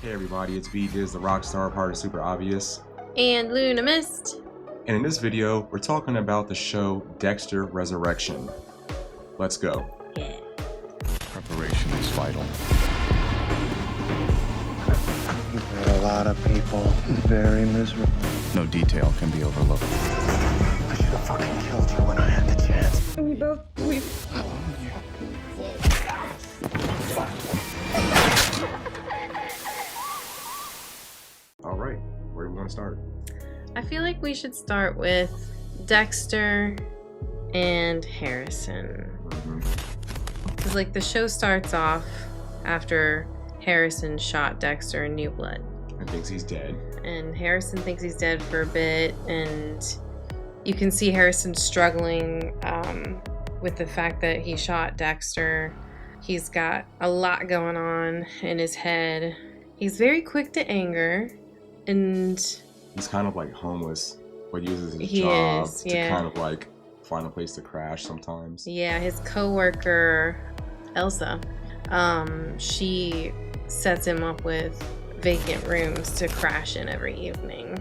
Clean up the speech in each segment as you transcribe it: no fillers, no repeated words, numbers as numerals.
Hey everybody, it's B Diz, the rock star part of Super Obvious. And Luna Mist. And in this video, we're talking about the show Dexter Resurrection. Let's go. Yeah. Preparation is vital. You've made a lot of people very miserable. No detail can be overlooked. I should have fucking killed you when I had the chance. We Alright, where do we want to start? I feel like we should start with Dexter and Harrison. Because, like, the show starts off after Harrison shot Dexter in New Blood. And thinks he's dead. And Harrison thinks he's dead for a bit, and you can see Harrison struggling with the fact that he shot Dexter. He's got a lot going on in his head. He's very quick to anger, and He's kind of like homeless, but uses his He job is, to yeah. kind of like find a place to crash sometimes. yeah, his coworker Elsa, she sets him up with vacant rooms to crash in every evening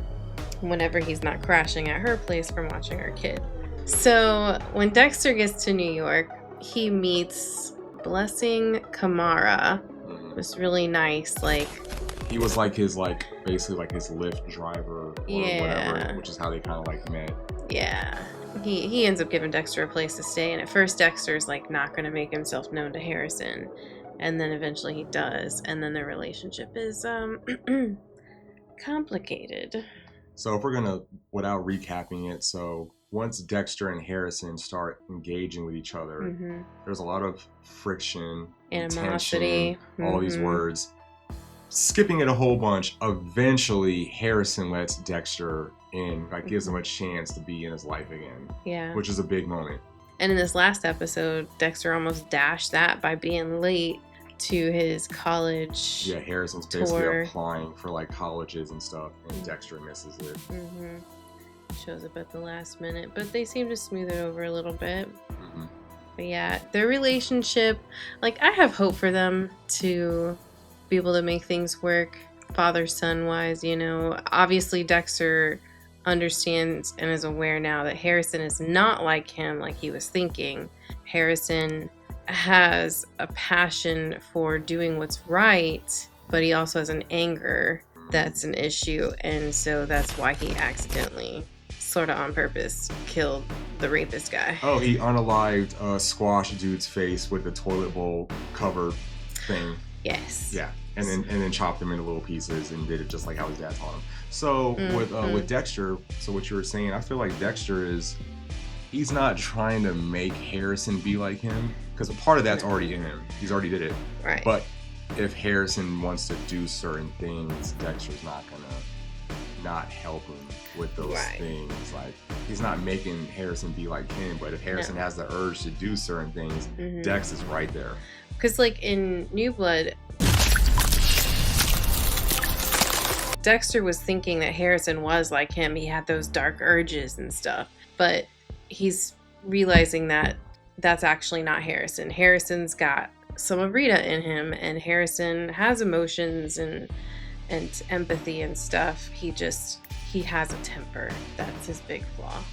whenever he's not crashing at her place from watching her kid. So when Dexter gets to New York, he meets Blessing Kamara. This really nice, like, He was like his basically like his Lyft driver or Yeah. whatever, which is how they kind of like met. yeah, he ends up giving Dexter a place to stay, and at first Dexter's like not going to make himself known to Harrison, and then eventually he does, and then their relationship is complicated. So if we're gonna, without recapping it, so once Dexter and Harrison start engaging with each other, Mm-hmm. there's a lot of friction, Animosity. tension, all these Mhm. words. Skipping it a whole bunch, eventually Harrison lets Dexter in, like gives him a chance to be in his life again, Yeah. which is a big moment. And in this last episode, Dexter almost dashed that by being late to his college. Yeah, Harrison's basically Tour. applying for like colleges and stuff, and Dexter misses it. Mm-hmm. Shows up at the last minute, but they seem to smooth it over a little bit. Mhm. But yeah, their relationship, like, I have hope for them to be able to make things work father-son wise, you know. Obviously Dexter understands and is aware now that Harrison is not like him, like he was thinking. Harrison has a passion for doing what's right, but he also has an anger that's an issue, and so that's why he accidentally, sort of on purpose, killed the rapist guy. Oh, he unalived Squash dude's face with the toilet bowl cover thing. Yes. Yeah, and then chopped them into little pieces and did it just like how his dad taught him. So with Dexter, so what you were saying, I feel like Dexter he's not trying to make Harrison be like him, because a part of that's already in him. He's already did it. Right. But if Harrison wants to do certain things, Dexter's not gonna not help him with those Right. things. Like, he's not making Harrison be like him, but if Harrison has the urge to do certain things, Mhm. Dex is right there. Because, like, in New Blood, Dexter was thinking that Harrison was like him. He had those dark urges and stuff. But he's realizing that that's actually not Harrison. Harrison's got some of Rita in him, and Harrison has emotions and empathy and stuff. He has a temper. That's his big flaw.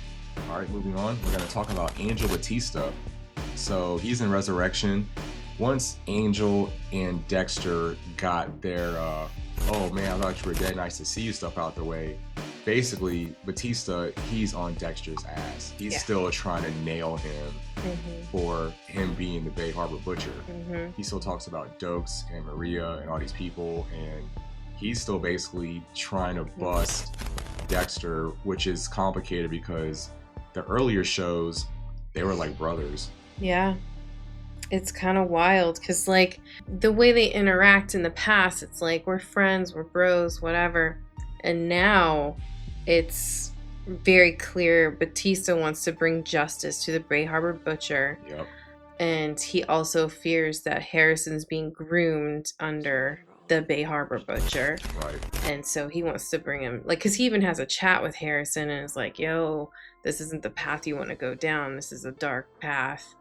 All right, moving on. We're going to talk about Angel Batista. So he's in Resurrection. Once Angel and Dexter got their, oh man, I thought you were dead, nice to see you stuff out the way. Basically, Batista, he's on Dexter's ass. He's still trying to nail him for him being the Bay Harbor Butcher. Mm-hmm. He still talks about Dokes and Maria and all these people, and he's still basically trying to bust Dexter, which is complicated because the earlier shows, they were like brothers. Yeah. It's kind of wild because, like, the way they interact in the past, it's like we're friends, we're bros, whatever. And now it's very clear Batista wants to bring justice to the Bay Harbor Butcher. Yep. And he also fears that Harrison's being groomed under the Bay Harbor Butcher. Right. And so he wants to bring him, like, because he even has a chat with Harrison and is like, yo, this isn't the path you want to go down. This is a dark path.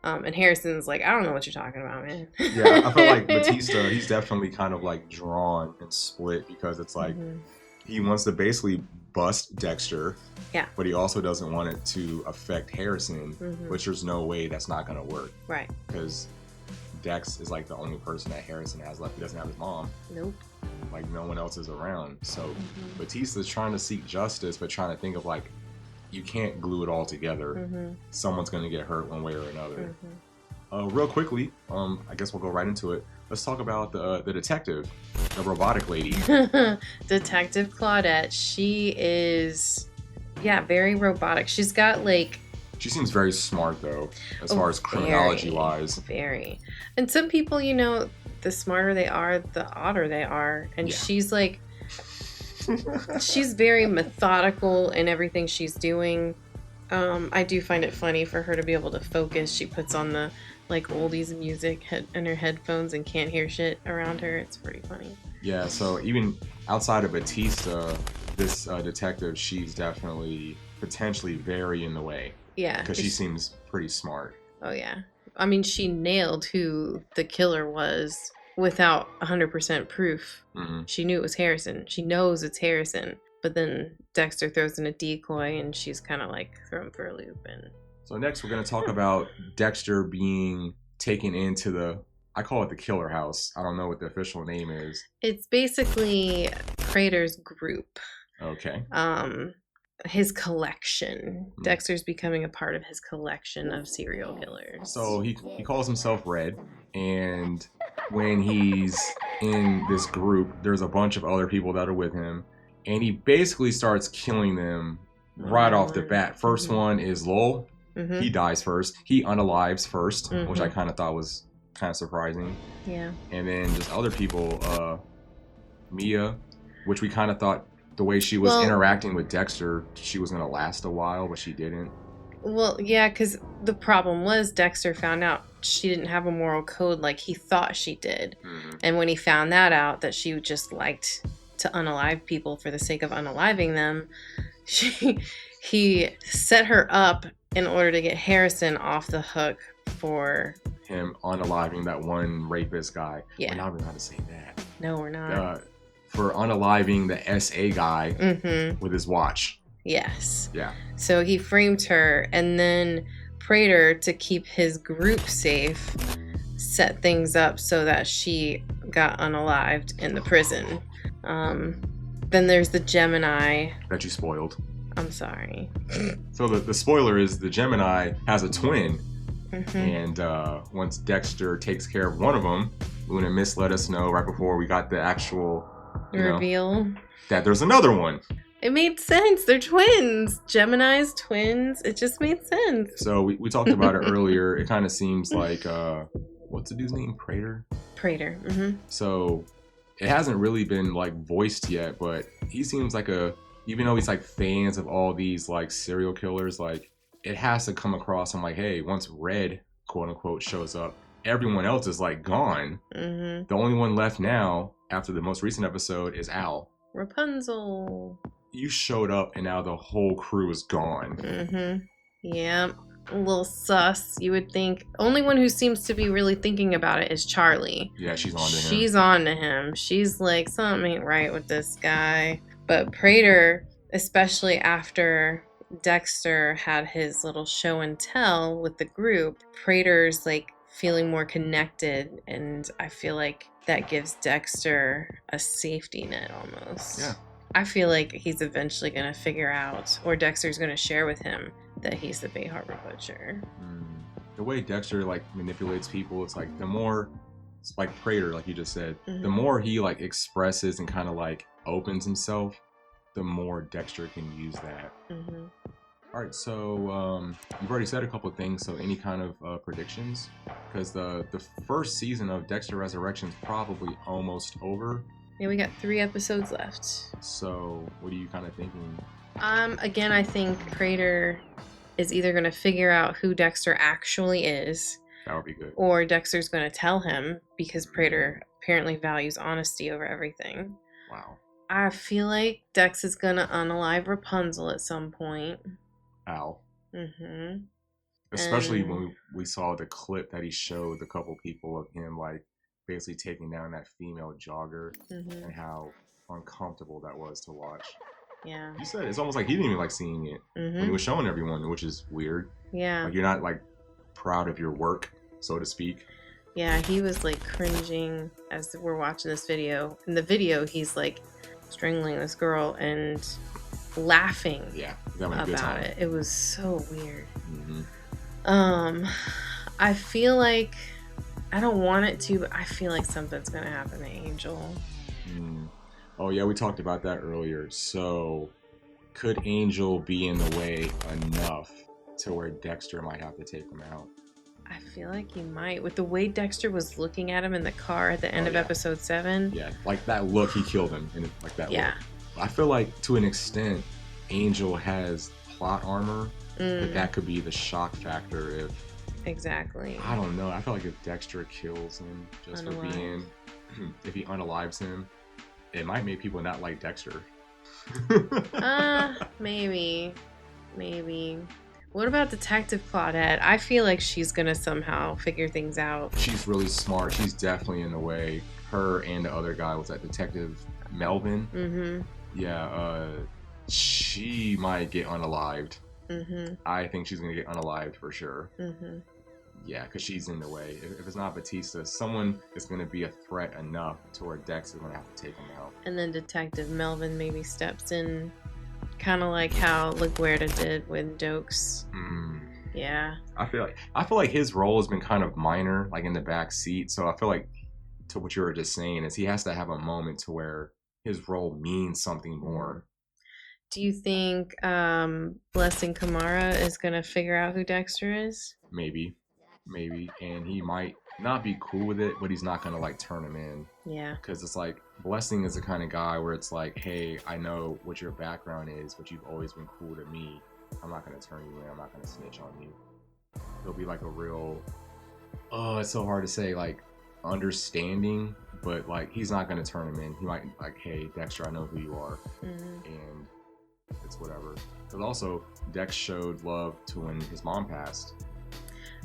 And Harrison's like, I don't know what you're talking about, man. Yeah, I feel like Batista, he's definitely kind of like drawn and split because it's like he wants to basically bust Dexter, Yeah. but he also doesn't want it to affect Harrison, which there's no way that's not going to work. Right. Because Dex is like the only person that Harrison has left. He doesn't have his mom. Nope. Like no one else is around. So Batista's trying to seek justice, but trying to think of like, you can't glue it all together. Someone's going to get hurt one way or another. Real quickly, I guess we'll go right into it. Let's talk about the detective, the robotic lady. Detective Clawdette. She is, very robotic. She's got like... She seems very smart though, as far as criminology-wise. Very. And some people, you know, the smarter they are, the odder they are. And she's like... she's very methodical in everything she's doing. I do find it funny for her to be able to focus. She puts on the like oldies music in her headphones and can't hear shit around her. It's pretty funny. Yeah, so even outside of Batista, this detective, she's definitely potentially very in the way. Yeah. Because she seems pretty smart. Oh yeah. I mean, she nailed who the killer was without 100% proof. She knew it was Harrison. She knows it's Harrison. But then Dexter throws in a decoy and she's kind of like thrown for a loop. And so next we're going to talk about Dexter being taken into the, I call it the killer house. I don't know what the official name is. It's basically Prater's group. Okay. His collection. Dexter's becoming a part of his collection of serial killers. So he calls himself Red, and when he's in this group, there's a bunch of other people that are with him, and he basically starts killing them right off the bat. First one is Lowell. He dies first. He unalives first, which I kind of thought was kind of surprising. Yeah. And then just other people, Mia, which we kind of thought the way she was interacting with Dexter, she was going to last a while, but she didn't. Well, yeah, because the problem was Dexter found out she didn't have a moral code like he thought she did. And when he found that out, that she just liked to unalive people for the sake of unaliving them, he set her up in order to get Harrison off the hook for him unaliving that one rapist guy. Yeah. We're not even going to say that. No, we're not. For unaliving the SA guy with his watch. Yes. Yeah. So he framed her, and then Prater, to keep his group safe, set things up so that she got unalived in the prison. Then there's the Gemini. That you spoiled. I'm sorry. So the spoiler is the Gemini has a twin. And once Dexter takes care of one of them, Luna Miss let us know right before we got the actual reveal that there's another one. It made sense. They're twins. Gemini's twins. It just made sense. So we talked about it earlier. It kind of seems like, what's the dude's name? Prater? Prater. So it hasn't really been like voiced yet, but he seems like even though he's like fans of all these like serial killers, like it has to come across. I'm like, hey, once Red, quote unquote, shows up, everyone else is like gone. The only one left now after the most recent episode is Al. Rapunzel. You showed up and now the whole crew is gone. Yeah, a little sus. You would think. Only one who seems to be really thinking about it is Charlie. Yeah, she's on to him. She's on to him. She's like, something ain't right with this guy. But Prater, especially after Dexter had his little show and tell with the group, Prater's like feeling more connected, and I feel like that gives Dexter a safety net almost. Yeah. I feel like he's eventually going to figure out, or Dexter's going to share with him, that he's the Bay Harbor Butcher. The way Dexter like manipulates people, it's like the more, it's like Prater, like you just said, the more he like expresses and kind of like opens himself, the more Dexter can use that. All right, so you've already said a couple of things, so any kind of predictions? Because the first season of Dexter Resurrection is probably almost over. Yeah, we got 3 episodes left. So what are you kind of thinking? Again, I think Prater is either going to figure out who Dexter actually is. That would be good. Or Dexter's going to tell him, because Prater apparently values honesty over everything. Wow. I feel like Dex is going to unalive Rapunzel at some point. Al. Especially And- when we saw the clip that he showed a couple people of him like basically taking down that female jogger Mhm. and how uncomfortable that was to watch. Yeah. You said it's almost like he didn't even like seeing it when he Mhm. was showing everyone, which is weird. Yeah. Like you're not like proud of your work, so to speak. Yeah, he was like cringing as we're watching this video. In the video, he's like strangling this girl and laughing Yeah, he's having a good about time. it. It was so weird. Hmm. I feel like I don't want it to, but I feel like something's gonna happen to Angel. Mm. Oh yeah, we talked about that earlier. So, could Angel be in the way enough to where Dexter might have to take him out? I feel like he might. With the way Dexter was looking at him in the car at the end Oh, of yeah. episode 7. Yeah, like that look, he killed him, and like that Yeah. look. I feel like to an extent, Angel has plot armor, but Mm, that could be the shock factor if exactly. I don't know. I feel like if Dexter kills him just for Unalive. being, if he unalives him, it might make people not like Dexter. Maybe. Maybe. What about Detective Clawdette? I feel like she's gonna somehow figure things out. She's really smart. She's definitely in the way. Her and the other guy was that Detective Melvin. Mm-hmm. Yeah, she might get unalived. Mm-hmm. I think she's gonna get unalived for sure. Mm-hmm. Yeah, because she's in the way. If it's not Batista, someone is gonna be a threat enough to where Dex is gonna have to take him out. And then Detective Melvin maybe steps in, kind of like how LaGuardia did with Dokes. Yeah. I feel like his role has been kind of minor, like in the back seat. So I feel like to what you were just saying is he has to have a moment to where his role means something more. Do you think Blessing Kamara is gonna figure out who Dexter is? Maybe, and he might not be cool with it, but he's not gonna like turn him in Yeah. because it's like Blessing is the kind of guy where it's like, hey, I know what your background is, but you've always been cool to me. I'm not gonna turn you in. I'm not gonna snitch on you. He'll be like a real, it's so hard to say, like understanding, but like he's not gonna turn him in. He might like, hey, Dexter, I know who you are, Mm-hmm. and it's whatever. Because also Dex showed love to when his mom passed.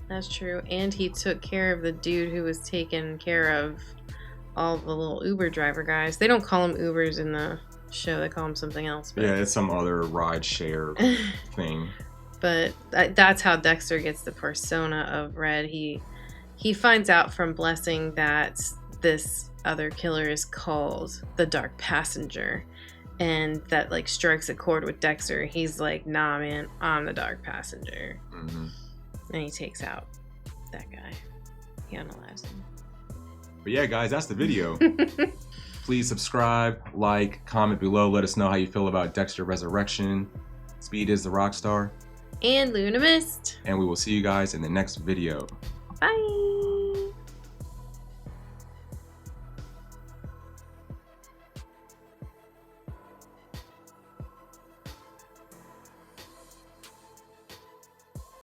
That's true. And he took care of the dude who was taking care of all the little Uber driver guys. They don't call them Ubers in the show. They call them something else. But, Yeah, it's some other ride share thing. but that's how Dexter gets the persona of Red. He finds out from Blessing that this other killer is called the Dark Passenger. And that like strikes a chord with Dexter. He's like, nah, man, I'm the Dark Passenger. Hmm. And he takes out that guy. He unalives him. But yeah, guys, that's the video. Please subscribe, like, comment below. Let us know how you feel about Dexter Resurrection. Speed is the rock star. And Luna Mist. And we will see you guys in the next video. Bye.